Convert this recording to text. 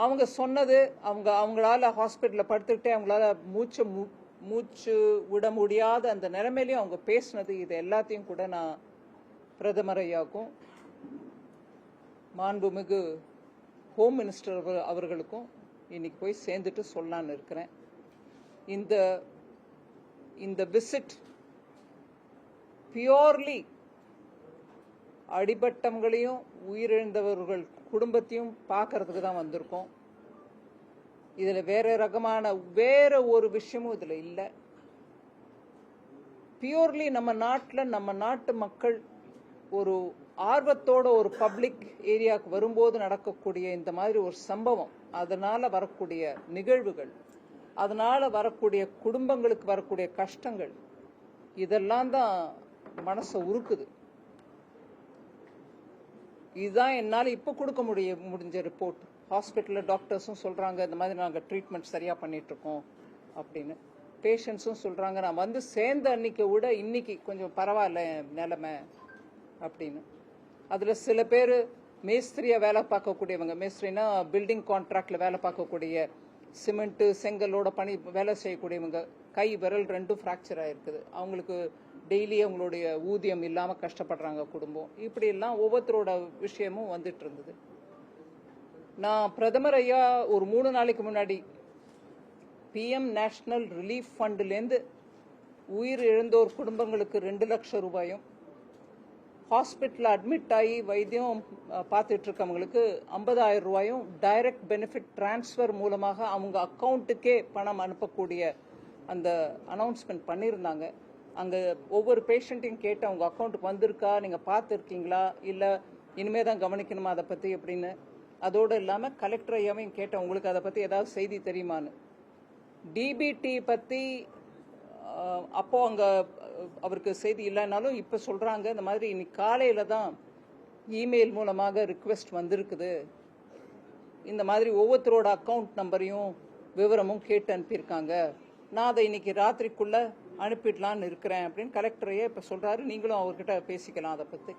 அவங்க சொன்னது அவங்களால ஹாஸ்பிட்டலில் படுத்துக்கிட்டே அவங்களால மூச்சு விட முடியாத அந்த நிலைமையிலையும் அவங்க பேசினது, இது எல்லாத்தையும் கூட நான் பிரதமர் ஐயாவுக்கும் மாண்புமிகு ஹோம் மினிஸ்டர் அவர்களுக்கும் இன்னைக்கு போய் சேர்ந்துட்டு சொல்லலான்னு இருக்கிறேன். இந்த விசிட் பியோர்லி அடிபட்டவங்களையும் உயிரிழந்தவர்கள் குடும்பத்தையும் பார்க்கறதுக்கு தான் வந்திருக்கோம். இதில் வேற ஒரு விஷயமும் இதில் இல்லை. பியூர்லி நம்ம நாட்டு மக்கள் ஒரு ஆர்வத்தோட ஒரு பப்ளிக் ஏரியாவுக்கு வரும்போது நடக்கக்கூடிய இந்த மாதிரி ஒரு சம்பவம், அதனால வரக்கூடிய நிகழ்வுகள், அதனால வரக்கூடிய குடும்பங்களுக்கு வரக்கூடிய கஷ்டங்கள், இதெல்லாம் தான் மனசை உருக்குது. இதுதான் என்னால் இப்போ கொடுக்க முடிஞ்ச ரிப்போர்ட். ஹாஸ்பிட்டலில் டாக்டர்ஸும் சொல்கிறாங்க இந்த மாதிரி நாங்கள் ட்ரீட்மெண்ட் சரியாக பண்ணிகிட்ருக்கோம் அப்படின்னு. பேஷண்ட்ஸும் சொல்கிறாங்க நான் வந்து சேர்ந்த அன்னைக்கு விட இன்னைக்கு கொஞ்சம் பரவாயில்ல நிலைமை அப்படின்னு. அதில் சில பேர் மேஸ்திரியாக வேலை பார்க்கக்கூடியவங்க, மேஸ்திரினா பில்டிங் கான்ட்ராக்டில் வேலை பார்க்கக்கூடிய, சிமெண்ட்டு செங்கலோட வேலை செய்யக்கூடியவங்க, கை விரல் ரெண்டும் ஃப்ராக்சர் ஆகிருக்குது. அவங்களுக்கு டெய்லி அவங்களுடைய ஊதியம் இல்லாமல் கஷ்டப்படுறாங்க குடும்பம். இப்படியெல்லாம் ஒவ்வொருத்தரோட விஷயமும் வந்துட்டு இருந்தது. நான் பிரதமர் ஐயா ஒரு 3 நாளைக்கு முன்னாடி PM நேஷனல் ரிலீஃப் ஃபண்ட்லேருந்து உயிர் இழந்தோர் குடும்பங்களுக்கு 2 லட்சம் ரூபாயும், ஹாஸ்பிட்டலில் அட்மிட் ஆகி வைத்தியம் பார்த்துட்டு இருக்கவங்களுக்கு 50,000 ரூபாயும் டைரக்ட் பெனிஃபிட் டிரான்ஸ்ஃபர் மூலமாக அவங்க அக்கௌண்ட்டுக்கே பணம் அனுப்பக்கூடிய அந்த அனௌன்ஸ்மெண்ட் பண்ணியிருந்தாங்க. அங்கே ஒவ்வொரு பேஷண்ட்டையும் கேட்டு அவங்க அக்கௌண்ட்டுக்கு வந்திருக்கா, நீங்கள் பார்த்துருக்கீங்களா, இல்லை இனிமே தான் கவனிக்கணுமா அதை பற்றி அப்படின்னு. அதோடு இல்லாமல் கலெக்டர் ஐயாவையும் கேட்டேன் உங்களுக்கு அதை பற்றி ஏதாவது செய்தி தெரியுமான்னு. டிபிடி பற்றி அப்போ அங்கே அவருக்கு செய்தி இல்லைனாலும் இப்போ சொல்கிறாங்க இந்த மாதிரி இன்னைக்கு காலையில் தான் இமெயில் மூலமாக ரிக்வெஸ்ட் வந்திருக்குது, இந்த மாதிரி ஒவ்வொருத்தரோட அக்கௌண்ட் நம்பரையும் விவரமும் கேட்டு அனுப்பியிருக்காங்க, நான் அதை இன்னைக்கு ராத்திரிக்குள்ளே அனுப்பிடலான்னு இருக்கிறேன் அப்படின்னு கலெக்டரையே இப்போ சொல்கிறாரு. நீங்களும் அவர்கிட்ட பேசிக்கலாம் அதை பற்றி.